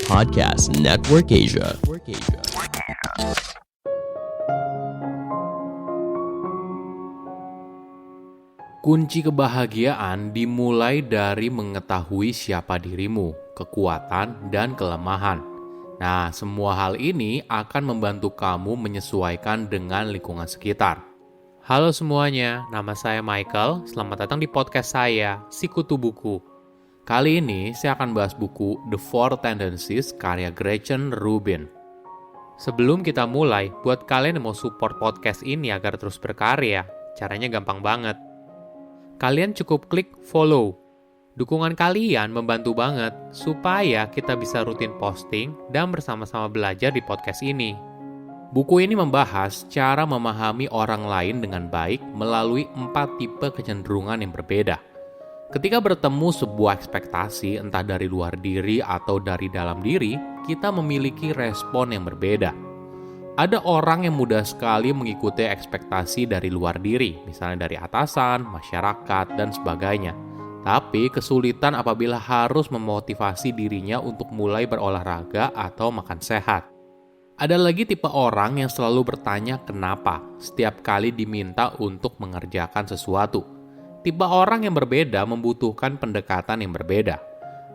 Podcast Network Asia. Kunci kebahagiaan dimulai dari mengetahui siapa dirimu, kekuatan, dan kelemahan. Nah, semua hal ini akan membantu kamu menyesuaikan dengan lingkungan sekitar. Halo semuanya, nama saya Michael. Selamat datang di podcast saya, Sikutu Buku. Kali ini saya akan bahas buku The Four Tendencies karya Gretchen Rubin. Sebelum kita mulai, buat kalian yang mau support podcast ini agar terus berkarya, caranya gampang banget. Kalian cukup klik follow. Dukungan kalian membantu banget supaya kita bisa rutin posting dan bersama-sama belajar di podcast ini. Buku ini membahas cara memahami orang lain dengan baik melalui 4 tipe kecenderungan yang berbeda. Ketika bertemu sebuah ekspektasi entah dari luar diri atau dari dalam diri, kita memiliki respon yang berbeda. Ada orang yang mudah sekali mengikuti ekspektasi dari luar diri, misalnya dari atasan, masyarakat, dan sebagainya. Tapi kesulitan apabila harus memotivasi dirinya untuk mulai berolahraga atau makan sehat. Ada lagi tipe orang yang selalu bertanya kenapa setiap kali diminta untuk mengerjakan sesuatu. Tipe orang yang berbeda membutuhkan pendekatan yang berbeda.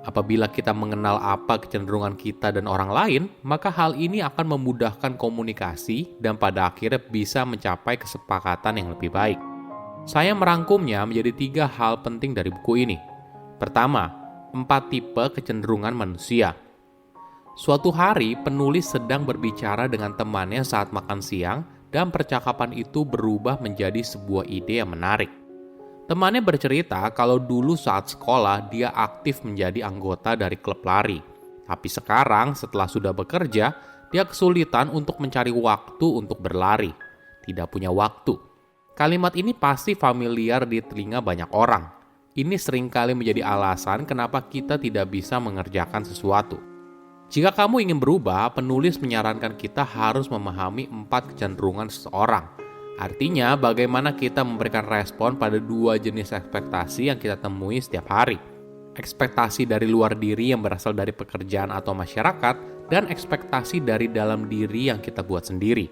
Apabila kita mengenal apa kecenderungan kita dan orang lain, maka hal ini akan memudahkan komunikasi dan pada akhirnya bisa mencapai kesepakatan yang lebih baik. Saya merangkumnya menjadi 3 hal penting dari buku ini. Pertama, 4 tipe kecenderungan manusia. Suatu hari, penulis sedang berbicara dengan temannya saat makan siang dan percakapan itu berubah menjadi sebuah ide yang menarik. Temannya bercerita kalau dulu saat sekolah dia aktif menjadi anggota dari klub lari. Tapi sekarang setelah sudah bekerja, dia kesulitan untuk mencari waktu untuk berlari. Tidak punya waktu. Kalimat ini pasti familiar di telinga banyak orang. Ini seringkali menjadi alasan kenapa kita tidak bisa mengerjakan sesuatu. Jika kamu ingin berubah, penulis menyarankan kita harus memahami 4 kecenderungan seseorang. Artinya, bagaimana kita memberikan respon pada 2 jenis ekspektasi yang kita temui setiap hari. Ekspektasi dari luar diri yang berasal dari pekerjaan atau masyarakat, dan ekspektasi dari dalam diri yang kita buat sendiri.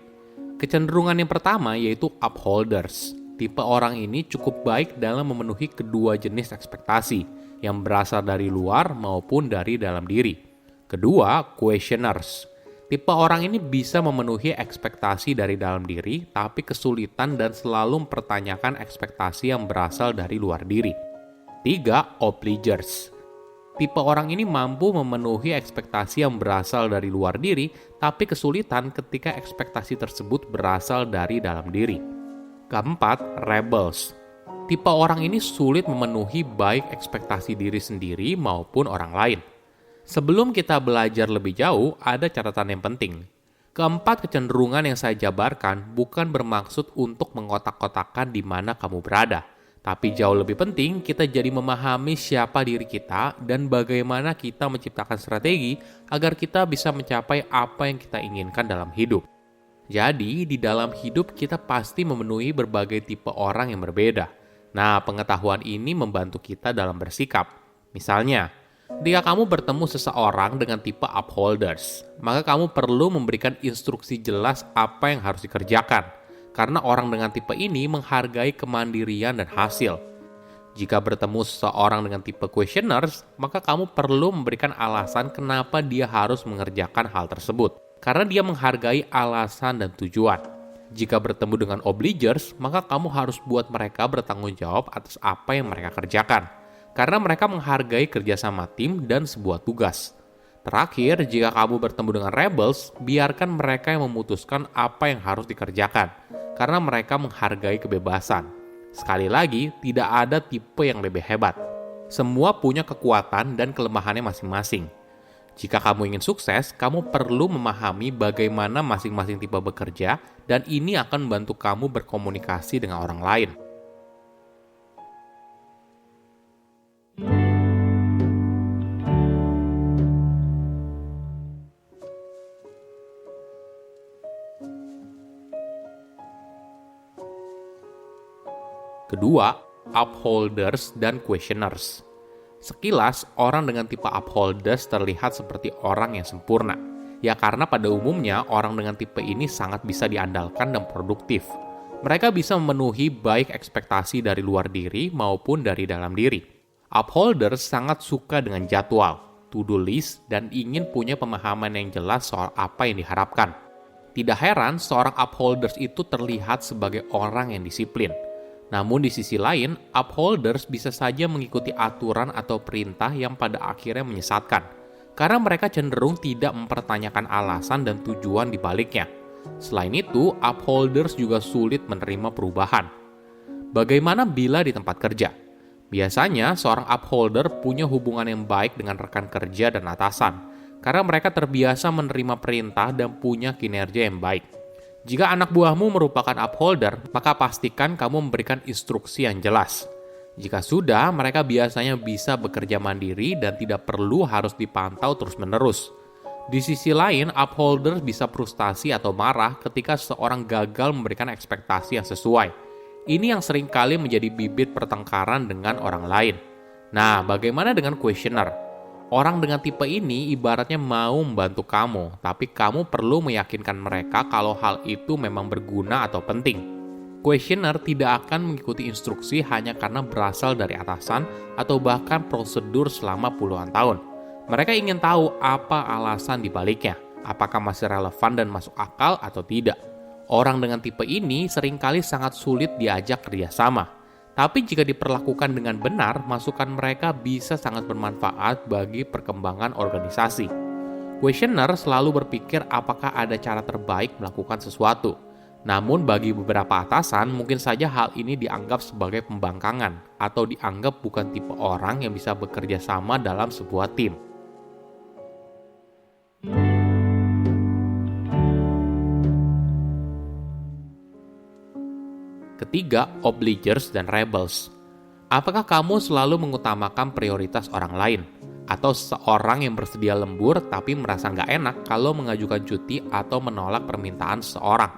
Kecenderungan yang pertama yaitu upholders. Tipe orang ini cukup baik dalam memenuhi kedua jenis ekspektasi, yang berasal dari luar maupun dari dalam diri. Kedua, questioners. Tipe orang ini bisa memenuhi ekspektasi dari dalam diri, tapi kesulitan dan selalu mempertanyakan ekspektasi yang berasal dari luar diri. 3. Obligers. Tipe orang ini mampu memenuhi ekspektasi yang berasal dari luar diri, tapi kesulitan ketika ekspektasi tersebut berasal dari dalam diri. Keempat, rebels. Tipe orang ini sulit memenuhi baik ekspektasi diri sendiri maupun orang lain. Sebelum kita belajar lebih jauh, ada catatan yang penting. Keempat kecenderungan yang saya jabarkan bukan bermaksud untuk mengkotak-kotakan di mana kamu berada. Tapi jauh lebih penting, kita jadi memahami siapa diri kita dan bagaimana kita menciptakan strategi agar kita bisa mencapai apa yang kita inginkan dalam hidup. Jadi, di dalam hidup kita pasti memenuhi berbagai tipe orang yang berbeda. Nah, pengetahuan ini membantu kita dalam bersikap. Misalnya, jika kamu bertemu seseorang dengan tipe upholders, maka kamu perlu memberikan instruksi jelas apa yang harus dikerjakan, karena orang dengan tipe ini menghargai kemandirian dan hasil. Jika bertemu seseorang dengan tipe questioners, maka kamu perlu memberikan alasan kenapa dia harus mengerjakan hal tersebut, karena dia menghargai alasan dan tujuan. Jika bertemu dengan obligers, maka kamu harus buat mereka bertanggung jawab atas apa yang mereka kerjakan, karena mereka menghargai kerjasama tim dan sebuah tugas. Terakhir, jika kamu bertemu dengan rebels, biarkan mereka yang memutuskan apa yang harus dikerjakan, karena mereka menghargai kebebasan. Sekali lagi, tidak ada tipe yang lebih hebat. Semua punya kekuatan dan kelemahannya masing-masing. Jika kamu ingin sukses, kamu perlu memahami bagaimana masing-masing tipe bekerja, dan ini akan membantu kamu berkomunikasi dengan orang lain. Kedua, upholders dan questioners. Sekilas, orang dengan tipe upholders terlihat seperti orang yang sempurna. Ya karena pada umumnya, orang dengan tipe ini sangat bisa diandalkan dan produktif. Mereka bisa memenuhi baik ekspektasi dari luar diri maupun dari dalam diri. Upholders sangat suka dengan jadwal, to-do list, dan ingin punya pemahaman yang jelas soal apa yang diharapkan. Tidak heran, seorang upholders itu terlihat sebagai orang yang disiplin. Namun di sisi lain, upholders bisa saja mengikuti aturan atau perintah yang pada akhirnya menyesatkan, karena mereka cenderung tidak mempertanyakan alasan dan tujuan di baliknya. Selain itu, upholders juga sulit menerima perubahan. Bagaimana bila di tempat kerja? Biasanya, seorang upholder punya hubungan yang baik dengan rekan kerja dan atasan, karena mereka terbiasa menerima perintah dan punya kinerja yang baik. Jika anak buahmu merupakan upholder, maka pastikan kamu memberikan instruksi yang jelas. Jika sudah, mereka biasanya bisa bekerja mandiri dan tidak perlu harus dipantau terus-menerus. Di sisi lain, upholder bisa frustasi atau marah ketika seseorang gagal memberikan ekspektasi yang sesuai. Ini yang seringkali menjadi bibit pertengkaran dengan orang lain. Nah, bagaimana dengan questioner? Orang dengan tipe ini ibaratnya mau membantu kamu, tapi kamu perlu meyakinkan mereka kalau hal itu memang berguna atau penting. Questioner tidak akan mengikuti instruksi hanya karena berasal dari atasan atau bahkan prosedur selama puluhan tahun. Mereka ingin tahu apa alasan di baliknya, apakah masih relevan dan masuk akal atau tidak. Orang dengan tipe ini seringkali sangat sulit diajak kerjasama. Tapi jika diperlakukan dengan benar, masukan mereka bisa sangat bermanfaat bagi perkembangan organisasi. Questioner selalu berpikir apakah ada cara terbaik melakukan sesuatu. Namun bagi beberapa atasan, mungkin saja hal ini dianggap sebagai pembangkangan atau dianggap bukan tipe orang yang bisa bekerja sama dalam sebuah tim. Ketiga, obligers dan rebels. Apakah kamu selalu mengutamakan prioritas orang lain? Atau seorang yang bersedia lembur tapi merasa nggak enak kalau mengajukan cuti atau menolak permintaan seseorang?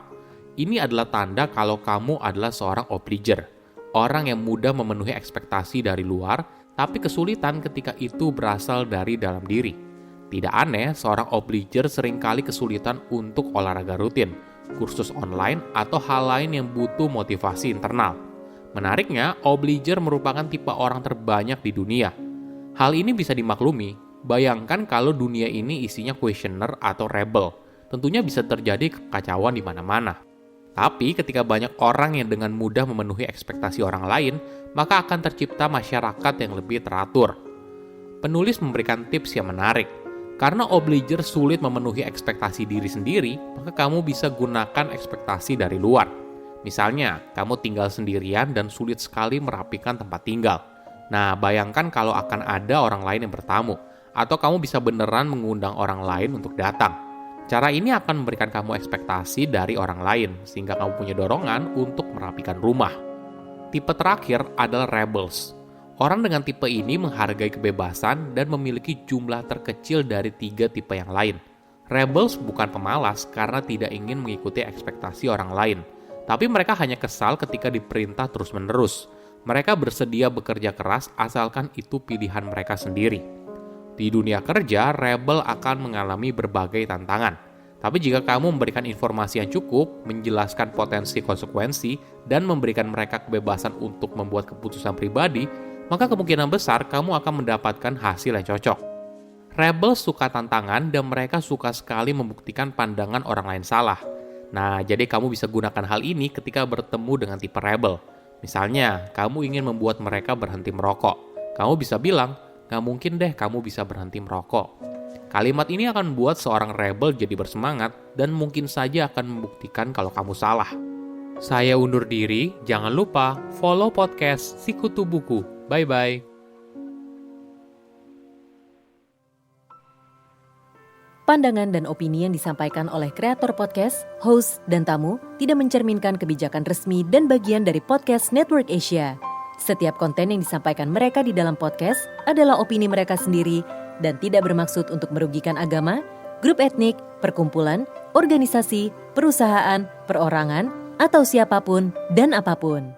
Ini adalah tanda kalau kamu adalah seorang obliger. Orang yang mudah memenuhi ekspektasi dari luar, tapi kesulitan ketika itu berasal dari dalam diri. Tidak aneh, seorang obliger seringkali kesulitan untuk olahraga rutin, kursus online, atau hal lain yang butuh motivasi internal. Menariknya, obliger merupakan tipe orang terbanyak di dunia. Hal ini bisa dimaklumi. Bayangkan kalau dunia ini isinya questioner atau rebel. Tentunya bisa terjadi kekacauan di mana-mana. Tapi ketika banyak orang yang dengan mudah memenuhi ekspektasi orang lain, maka akan tercipta masyarakat yang lebih teratur. Penulis memberikan tips yang menarik. Karena obliger sulit memenuhi ekspektasi diri sendiri, maka kamu bisa gunakan ekspektasi dari luar. Misalnya, kamu tinggal sendirian dan sulit sekali merapikan tempat tinggal. Nah, bayangkan kalau akan ada orang lain yang bertamu, atau kamu bisa beneran mengundang orang lain untuk datang. Cara ini akan memberikan kamu ekspektasi dari orang lain, sehingga kamu punya dorongan untuk merapikan rumah. Tipe terakhir adalah rebels. Orang dengan tipe ini menghargai kebebasan dan memiliki jumlah terkecil dari 3 tipe yang lain. Rebels bukan pemalas karena tidak ingin mengikuti ekspektasi orang lain, tapi mereka hanya kesal ketika diperintah terus-menerus. Mereka bersedia bekerja keras asalkan itu pilihan mereka sendiri. Di dunia kerja, rebel akan mengalami berbagai tantangan. Tapi jika kamu memberikan informasi yang cukup, menjelaskan potensi konsekuensi, dan memberikan mereka kebebasan untuk membuat keputusan pribadi, maka kemungkinan besar kamu akan mendapatkan hasil yang cocok. Rebel suka tantangan dan mereka suka sekali membuktikan pandangan orang lain salah. Nah, jadi kamu bisa gunakan hal ini ketika bertemu dengan tipe rebel. Misalnya, kamu ingin membuat mereka berhenti merokok. Kamu bisa bilang, "Nggak mungkin deh kamu bisa berhenti merokok." Kalimat ini akan membuat seorang rebel jadi bersemangat dan mungkin saja akan membuktikan kalau kamu salah. Saya undur diri, jangan lupa follow podcast Sikutu Buku. Bye-bye. Pandangan dan opini yang disampaikan oleh kreator podcast, host, dan tamu tidak mencerminkan kebijakan resmi dan bagian dari podcast Network Asia. Setiap konten yang disampaikan mereka di dalam podcast adalah opini mereka sendiri dan tidak bermaksud untuk merugikan agama, grup etnik, perkumpulan, organisasi, perusahaan, perorangan, atau siapapun dan apapun.